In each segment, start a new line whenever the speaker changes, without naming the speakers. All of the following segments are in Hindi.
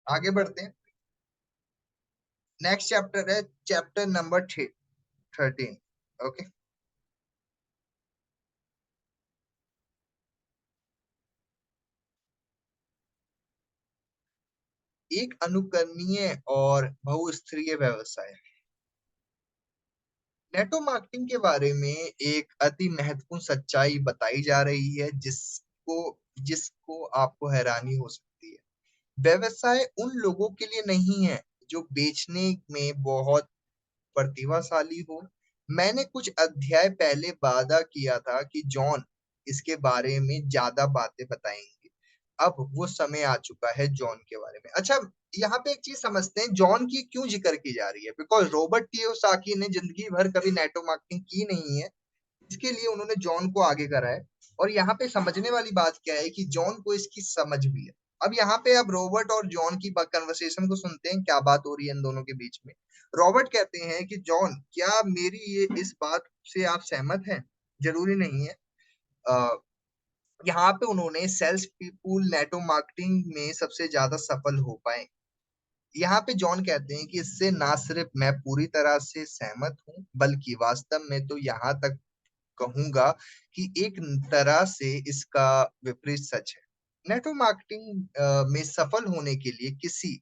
आगे बढ़ते हैं। नेक्स्ट चैप्टर है चैप्टर नंबर 13। ओके। एक अनुकरणीय और बहुस्तरीय व्यवसाय। नेटवर्क मार्केटिंग के बारे में एक अति महत्वपूर्ण सच्चाई बताई जा रही है जिसको जिसको आपको हैरानी हो सकती है। व्यवसाय उन लोगों के लिए नहीं है जो बेचने में बहुत प्रतिभाशाली हो। मैंने कुछ अध्याय पहले वादा किया था कि जॉन इसके बारे में ज्यादा बातें बताएंगे। अब वो समय आ चुका है जॉन के बारे में। अच्छा, यहाँ पे एक चीज समझते हैं, जॉन की क्यों जिक्र की जा रही है। बिकॉज रॉबर्ट कियोसाकी ने जिंदगी भर कभी नेटवर्क मार्केटिंग की नहीं है, इसके लिए उन्होंने जॉन को आगे करा है। और यहाँ पे समझने वाली बात क्या है कि जॉन को इसकी समझ भी है। अब यहाँ पे अब रॉबर्ट और जॉन की कन्वर्सेशन को सुनते हैं, क्या बात हो रही है इन दोनों के बीच में। रॉबर्ट कहते हैं कि जॉन, क्या मेरी ये इस बात से आप सहमत हैं? जरूरी नहीं है। यहाँ पे उन्होंने सेल्स पीपुल नेटवर्क मार्केटिंग में सबसे ज्यादा सफल हो पाए। यहाँ पे जॉन कहते हैं कि इससे ना सिर्फ मैं पूरी तरह से सहमत हूँ, बल्कि वास्तव में तो यहाँ तक कहूंगा कि एक तरह से इसका विपरीत सच है। नेटवर्क मार्केटिंग में सफल होने के लिए किसी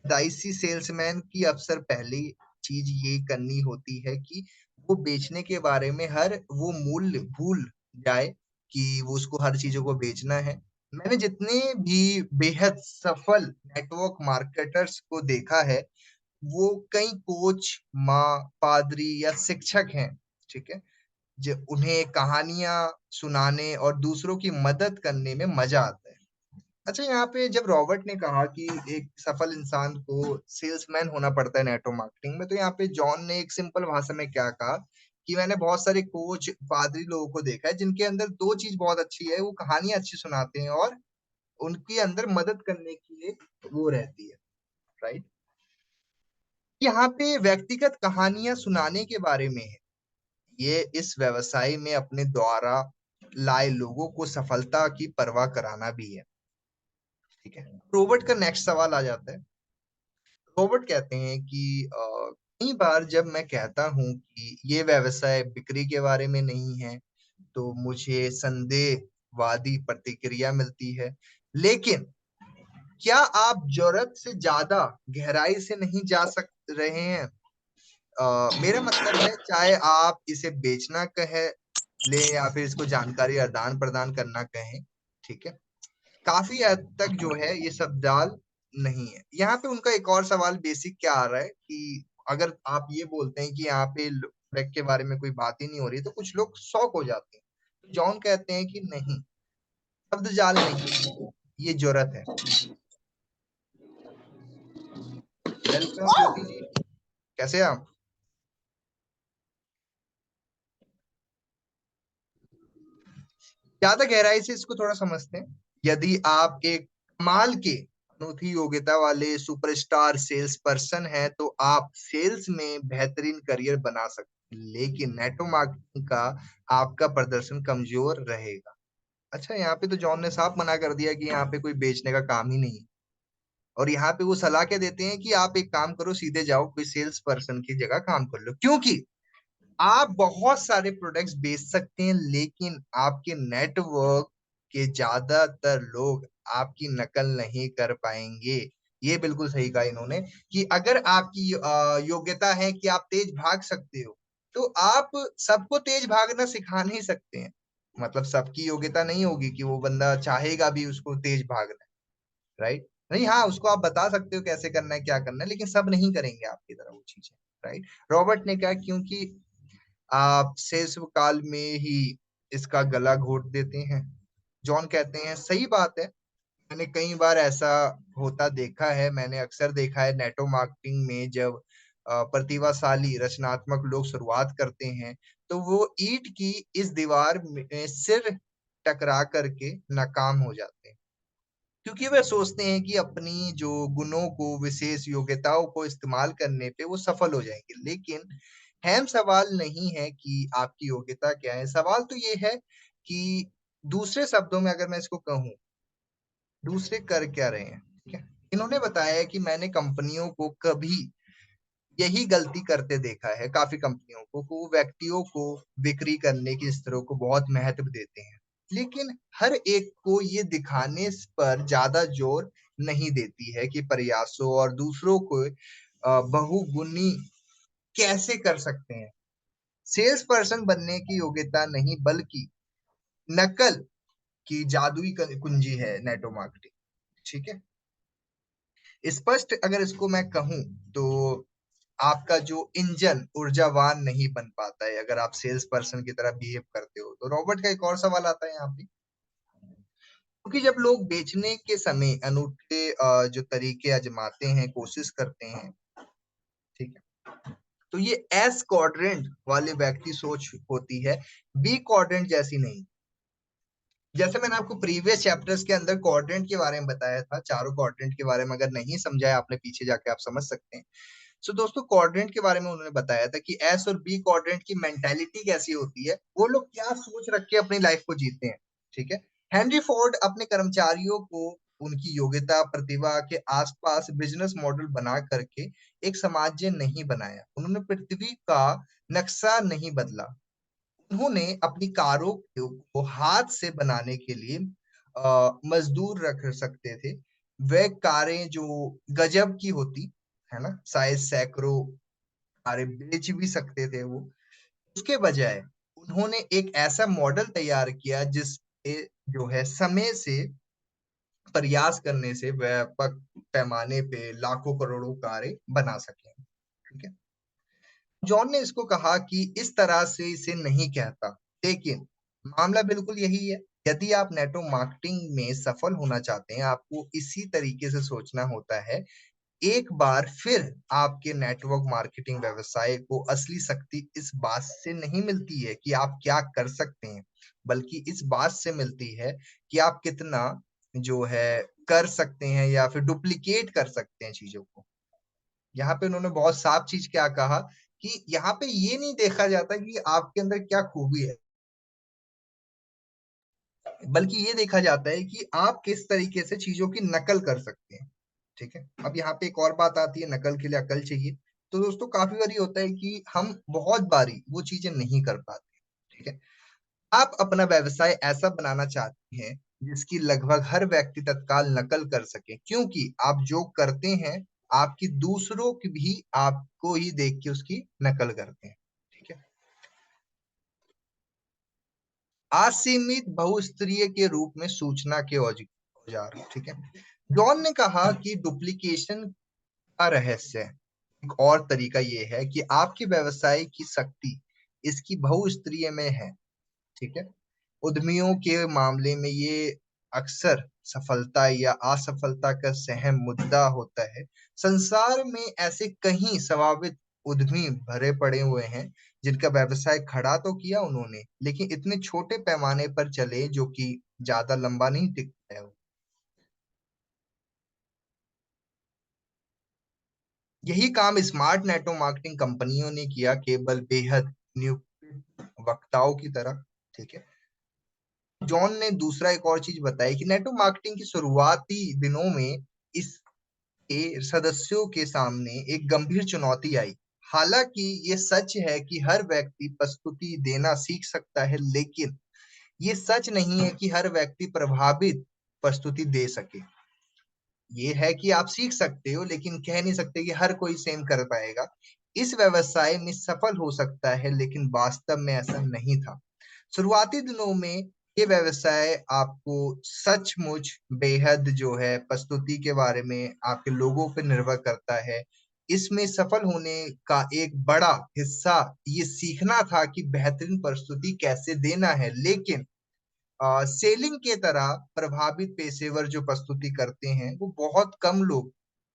दाइसी सेल्समैन की अक्सर पहली चीज ये करनी होती है कि वो बेचने के बारे में हर वो मूल्य भूल जाए कि वो उसको हर चीजों को बेचना है। मैंने जितने भी बेहद सफल नेटवर्क मार्केटर्स को देखा है, वो कई कोच, माँ, पादरी या शिक्षक हैं। ठीक है। जो उन्हें कहानियां सुनाने और दूसरों की मदद करने में मजा आता है। अच्छा, यहाँ पे जब रॉबर्ट ने कहा कि एक सफल इंसान को सेल्समैन होना पड़ता है नेटवर्क मार्केटिंग में, तो यहाँ पे जॉन ने एक सिंपल भाषा में क्या कहा कि मैंने बहुत सारे कोच, पादरी लोगों को देखा है जिनके अंदर दो चीज बहुत अच्छी है, वो कहानियां अच्छी सुनाते हैं और उनके अंदर मदद करने की एक वो रहती है। राइट। यहाँ पे व्यक्तिगत कहानियां सुनाने के बारे में है। ये इस व्यवसाय में अपने द्वारा लाए लोगों को सफलता की परवाह कराना भी है। ठीक है। रोबोट का नेक्स्ट सवाल आ जाता है। रोबोट कहते हैं कि कई बार जब मैं कहता हूं कि ये व्यवसाय बिक्री के बारे में नहीं है, तो मुझे संदेहवादी प्रतिक्रिया मिलती है। लेकिन क्या आप जरूरत से ज्यादा गहराई से नहीं जा सक रहे हैं? मेरा मतलब है, चाहे आप इसे बेचना कहे ले या फिर इसको जानकारी आदान प्रदान करना कहें। ठीक है। काफी हद तक जो है ये सब जाल नहीं है। यहाँ पे उनका एक और सवाल बेसिक क्या आ रहा है कि अगर आप ये बोलते हैं कि यहाँ पे प्रोडक्ट के बारे में कोई बात ही नहीं हो रही, तो कुछ लोग शॉक हो जाते हैं। जॉन कहते हैं कि नहीं, शब्द जाल नहीं, ये जरूरत है। वेलकम ज्योति जी, कैसे हैं आप? ज्यादा गहराई से इसको थोड़ा समझते हैं। यदि आप एक कमाल के अनूठी योग्यता वाले सुपरस्टार सेल्स पर्सन हैं, तो आप सेल्स में बेहतरीन करियर बना सकते हैं, लेकिन नेटवर्क मार्केटिंग का आपका प्रदर्शन कमजोर रहेगा। अच्छा, यहाँ पे तो जॉन ने साफ मना कर दिया कि यहाँ पे कोई बेचने का काम ही नहीं है। और यहाँ पे वो सलाह क्या देते हैं कि आप एक काम करो, सीधे जाओ कोई सेल्स पर्सन की जगह काम कर लो, क्योंकि आप बहुत सारे प्रोडक्ट्स बेच सकते हैं, लेकिन आपके नेटवर्क के ज्यादातर लोग आपकी नकल नहीं कर पाएंगे। ये बिल्कुल सही कहा इन्होंने कि अगर आपकी योग्यता है कि आप तेज भाग सकते हो, तो आप सबको तेज भागना सिखा नहीं सकते हैं। मतलब सबकी योग्यता नहीं होगी कि वो बंदा चाहेगा भी उसको तेज भागना। राइट। नहीं, हाँ, उसको आप बता सकते हो कैसे करना है, क्या करना है, लेकिन सब नहीं करेंगे आपकी तरह वो चीजें। राइट। रॉबर्ट ने कहा क्योंकि आप शिशु काल में ही इसका गला घोट देते हैं। जॉन कहते हैं सही बात है, मैंने कई बार ऐसा होता देखा है। मैंने अक्सर देखा है नेटवर्क मार्केटिंग में जब प्रतिभाशाली रचनात्मक लोग शुरुआत करते हैं, तो वो ईंट की इस दीवार में सिर टकरा करके नाकाम हो जाते हैं, क्योंकि वे सोचते हैं कि अपनी जो गुणों को, विशेष योग्यताओं को इस्तेमाल करने पे वो सफल हो जाएंगे। लेकिन अहम सवाल नहीं है कि आपकी योग्यता क्या है, सवाल तो ये है कि दूसरे शब्दों में अगर मैं इसको कहूं, दूसरे कर क्या रहे हैं। ठीक है। इन्होंने बताया कि मैंने कंपनियों को कभी यही गलती करते देखा है, काफी कंपनियों को, वो व्यक्तियों को बिक्री करने की स्तरों को बहुत महत्व देते हैं, लेकिन हर एक को ये दिखाने पर ज्यादा जोर नहीं देती है कि प्रयासों और दूसरों को बहुगुनी कैसे कर सकते हैं। सेल्स पर्सन बनने की योग्यता नहीं, बल्कि नकल की जादुई कुंजी है नेटो मार्केटिंग। ठीक है, स्पष्ट अगर इसको मैं कहूं तो आपका जो इंजन ऊर्जावान नहीं बन पाता है अगर आप सेल्स पर्सन की तरह बिहेव करते हो। तो रॉबर्ट का एक और सवाल आता है यहाँ पे, क्योंकि जब लोग बेचने के समय अनूठे जो तरीके आजमाते हैं, कोशिश करते हैं, ठीक है, तो ये एस क्वाड्रेंट वाले व्यक्ति सोच होती है, बी क्वाड्रेंट जैसी नहीं। जैसे मैंने आपको प्रीवियस चैप्टर्स के अंदर क्वाड्रेंट के बारे में बताया था, चारों क्वाड्रेंट के बारे में अगर नहीं समझा है आपने, पीछे जाके आप समझ सकते हैं। सो दोस्तों, क्वाड्रेंट के बारे में उन्होंने बताया था कि एस और बी क्वाड्रेंट की मेंटालिटी कैसी होती है, वो लोग क्या सोच रख के अपनी लाइफ को जीते हैं। ठीक है, हेनरी फोर्ड अपने कर्मचारियों को उनकी योग्यता प्रतिभा के आसपास बिजनेस मॉडल बना करके एक साम्राज्य नहीं बनाया। उन्होंने पृथ्वी का नक्शा नहीं बदला। उन्होंने अपनी कारों को हाथ से बनाने के लिए मजदूर रख सकते थे। वे कारें जो गजब की होती है ना, शायद सैकड़ों कारें बेच भी सकते थे वो, उसके बजाय उन्होंने एक ऐसा मॉडल तैयार किया जिससे जो है समय से प्रयास करने से व्यापक पैमाने पे लाखों करोड़ों कारें बना सके। ठीक है, जॉन ने इसको कहा कि इस तरह से इसे नहीं कहता, लेकिन मामला बिल्कुल यही है। यदि आप नेटवर्क मार्केटिंग में सफल होना चाहते हैं, आपको इसी तरीके से सोचना होता है। एक बार फिर आपके नेटवर्क मार्केटिंग व्यवसाय को असली शक्ति इस बात से नहीं मिलती है कि आप क्या कर सकते हैं, बल्कि इस बात से मिलती है कि आप कितना जो है कर सकते हैं या फिर डुप्लीकेट कर सकते हैं चीजों को। यहाँ पे उन्होंने बहुत साफ चीज क्या कहा कि यहाँ पे ये नहीं देखा जाता कि आपके अंदर क्या खूबी है, बल्कि ये देखा जाता है कि आप किस तरीके से चीजों की नकल कर सकते हैं। ठीक है, अब यहाँ पे एक और बात आती है, नकल के लिए अकल चाहिए। तो दोस्तों, काफी बारी होता है कि हम बहुत बारी वो चीजें नहीं कर पाते। ठीक है, आप अपना व्यवसाय ऐसा बनाना चाहते हैं जिसकी लगभग हर व्यक्ति तत्काल नकल कर सके, क्योंकि आप जो करते हैं आपकी दूसरों की भी आपको ही देख के उसकी नकल करते हैं। ठीक है, असीमित बहुस्तरीय के रूप में सूचना के औजार। ठीक है, जॉन ने कहा कि डुप्लीकेशन का रहस्य एक और तरीका ये है कि आपके व्यवसाय की शक्ति इसकी बहुस्तरीय में है। ठीक है, उद्यमियों के मामले में ये अक्सर सफलता या असफलता का सहम मुद्दा होता है। संसार में ऐसे कई संभावित उद्यमी भरे पड़े हुए हैं जिनका व्यवसाय खड़ा तो किया उन्होंने, लेकिन इतने छोटे पैमाने पर चले जो कि ज्यादा लंबा नहीं टिकता है। यही काम स्मार्ट नेटवर्क मार्केटिंग कंपनियों ने किया, केवल बेहद नियुक्त वक्ताओं की तरह। ठीक है, जॉन ने दूसरा एक और चीज बताई कि नेटवर्क मार्केटिंग की शुरुआती दिनों में इसके सदस्यों के सामने एक गंभीर चुनौती आई। हालांकि ये सच है कि हर व्यक्ति प्रस्तुति देना सीख सकता है, लेकिन ये सच नहीं है कि हर व्यक्ति प्रभावित प्रस्तुति दे सके। ये है कि आप सीख सकते हो, लेकिन कह नहीं सकते कि हर कोई सेम कर पाएगा। इस व्यवसाय में सफल हो सकता है, लेकिन वास्तव में ऐसा नहीं था। शुरुआती दिनों में ये व्यवसाय आपको सचमुच बेहद जो है प्रस्तुति के बारे में आपके लोगों पर निर्भर करता है। इसमें सफल होने का एक बड़ा हिस्सा ये सीखना था कि बेहतरीन प्रस्तुति कैसे देना है, लेकिन सेलिंग के तरह प्रभावित पेशेवर जो प्रस्तुति करते हैं वो बहुत कम लोग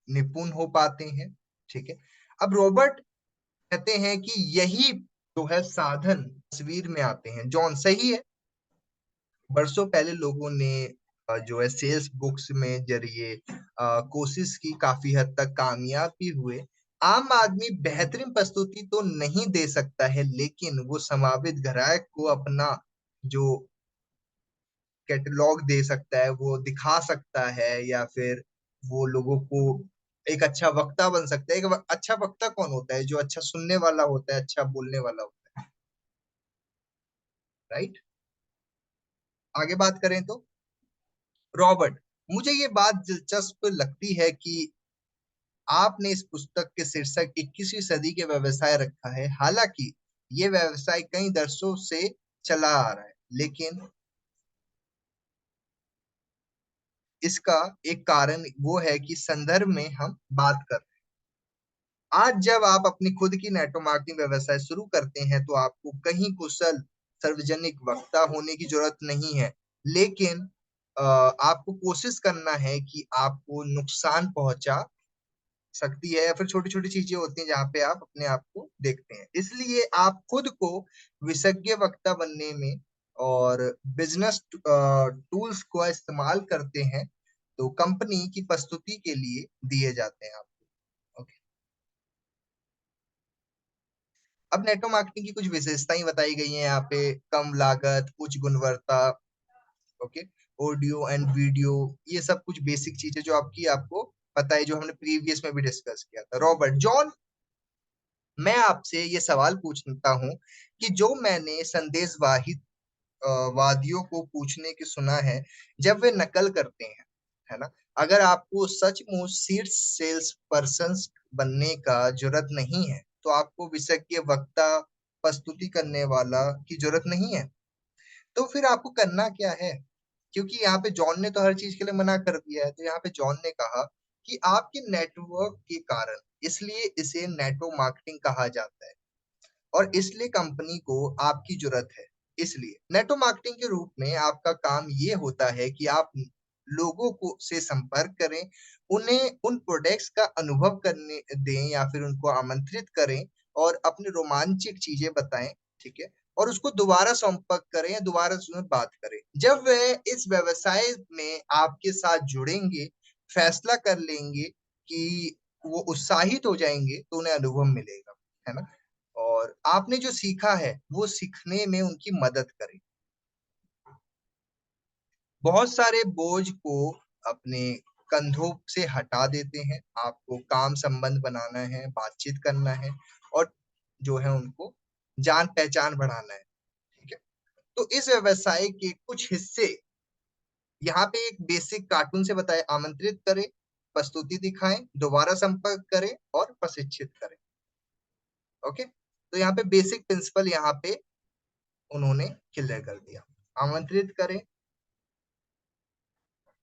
निपुण हो पाते हैं। ठीक है, अब रॉबर्ट कहते हैं कि यही जो है साधन तस्वीर में आते हैं। जॉन सही है, बरसों पहले लोगों ने जो है सेल्स बुक्स में जरिए कोशिश की, काफी हद तक कामयाब भी हुए। आम आदमी बेहतरीन प्रस्तुति तो नहीं दे सकता है, लेकिन वो संभावित ग्राहक को अपना जो कैटलॉग दे सकता है, वो दिखा सकता है, या फिर वो लोगों को एक अच्छा वक्ता बन सकता है। एक अच्छा वक्ता कौन होता है? जो अच्छा सुनने वाला होता है, अच्छा बोलने वाला होता है, राइट। आगे बात करें तो रॉबर्ट, मुझे ये बात दिलचस्प लगती है कि आपने इस पुस्तक के शीर्षक 21वीं सदी के व्यवसाय रखा है। हालांकि ये व्यवसाय कई दशकों से चला आ रहा है, लेकिन इसका एक कारण वो है कि संदर्भ में हम बात कर रहे हैं। आज जब आप अपनी खुद की नेटवर्क मार्केटिंग व्यवसाय शुरू करते हैं तो आपको कहीं कुशल सार्वजनिक वक्ता होने की जरूरत नहीं है, लेकिन आपको कोशिश करना है कि आपको नुकसान पहुंचा सकती है, या फिर छोटी छोटी चीजें होती हैं जहाँ पे आप अपने आप को देखते हैं। इसलिए आप खुद को विशेषज्ञ वक्ता बनने में और बिजनेस टूल्स का इस्तेमाल करते हैं, तो कंपनी की प्रस्तुति के लिए दिए जाते हैं आपको। ओके। अब नेटवर्क मार्केटिंग की कुछ विशेषताएं बताई गई हैं यहाँ पे। कम लागत, उच्च गुणवत्ता, ओके, ऑडियो एंड वीडियो, ये सब कुछ बेसिक चीजें जो आपको पता है, जो हमने प्रीवियस में भी डिस्कस किया था। रॉबर्ट जॉन, मैं आपसे ये सवाल पूछता हूँ कि जो मैंने संदेशवाहित वादियों को पूछने की सुना है, जब वे नकल करते हैं, है ना, अगर आपको सचमुच शीर्ष सेल्स पर्सन बनने का जरूरत नहीं है तो आपको विशेषज्ञ वक्ता प्रस्तुति करने वाला की जरूरत नहीं है, तो फिर आपको करना क्या है? क्योंकि यहाँ पे जॉन ने तो हर चीज के लिए मना कर दिया है, तो यहाँ पे जॉन ने कहा कि आपके नेटवर्क के कारण, इसलिए इसे नेटवर्क मार्केटिंग कहा जाता है और इसलिए कंपनी को आपकी जरूरत है। इसलिए नेटवर्क मार्केटिंग के रूप में आपका काम ये होता है कि आप लोगों को से संपर्क करें, उन्हें उन प्रोडक्ट्स का अनुभव करने दें या फिर उनको आमंत्रित करें और अपनी रोमांचक चीजें बताएं, ठीक है, और उसको दोबारा संपर्क करें या दोबारा उसमें बात करें। जब वे इस व्यवसाय में आपके साथ जुड़ेंगे, फैसला कर लेंगे कि वो उत्साहित हो जाएंगे, तो उन्हें अनुभव मिलेगा, है ना, और आपने जो सीखा है वो सीखने में उनकी मदद करें। बहुत सारे बोझ को अपने कंधों से हटा देते हैं। आपको काम संबंध बनाना है, बातचीत करना है और जो है उनको जान पहचान बढ़ाना है, ठीक है। तो इस व्यवसाय के कुछ हिस्से यहाँ पे एक बेसिक कार्टून से बताए, आमंत्रित करें, प्रस्तुति दिखाएं, दोबारा संपर्क करें और प्रशिक्षित करें। ओके, तो यहाँ पे बेसिक प्रिंसिपल यहाँ पे उन्होंने क्लियर कर दिया। आमंत्रित करें,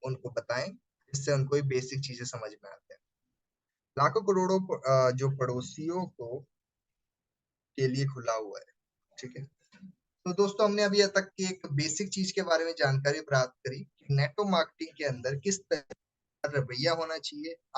उनको बताएं, इससे उनको ये बेसिक चीजें समझ में आते हैं। लाखों करोड़ों जो पड़ोसियों को के लिए खुला हुआ है, ठीक है। तो दोस्तों, हमने अभी तक की एक बेसिक चीज के बारे में जानकारी प्राप्त करी कि नेटवर्क मार्केटिंग के अंदर किस तरह का रवैया होना चाहिए। आप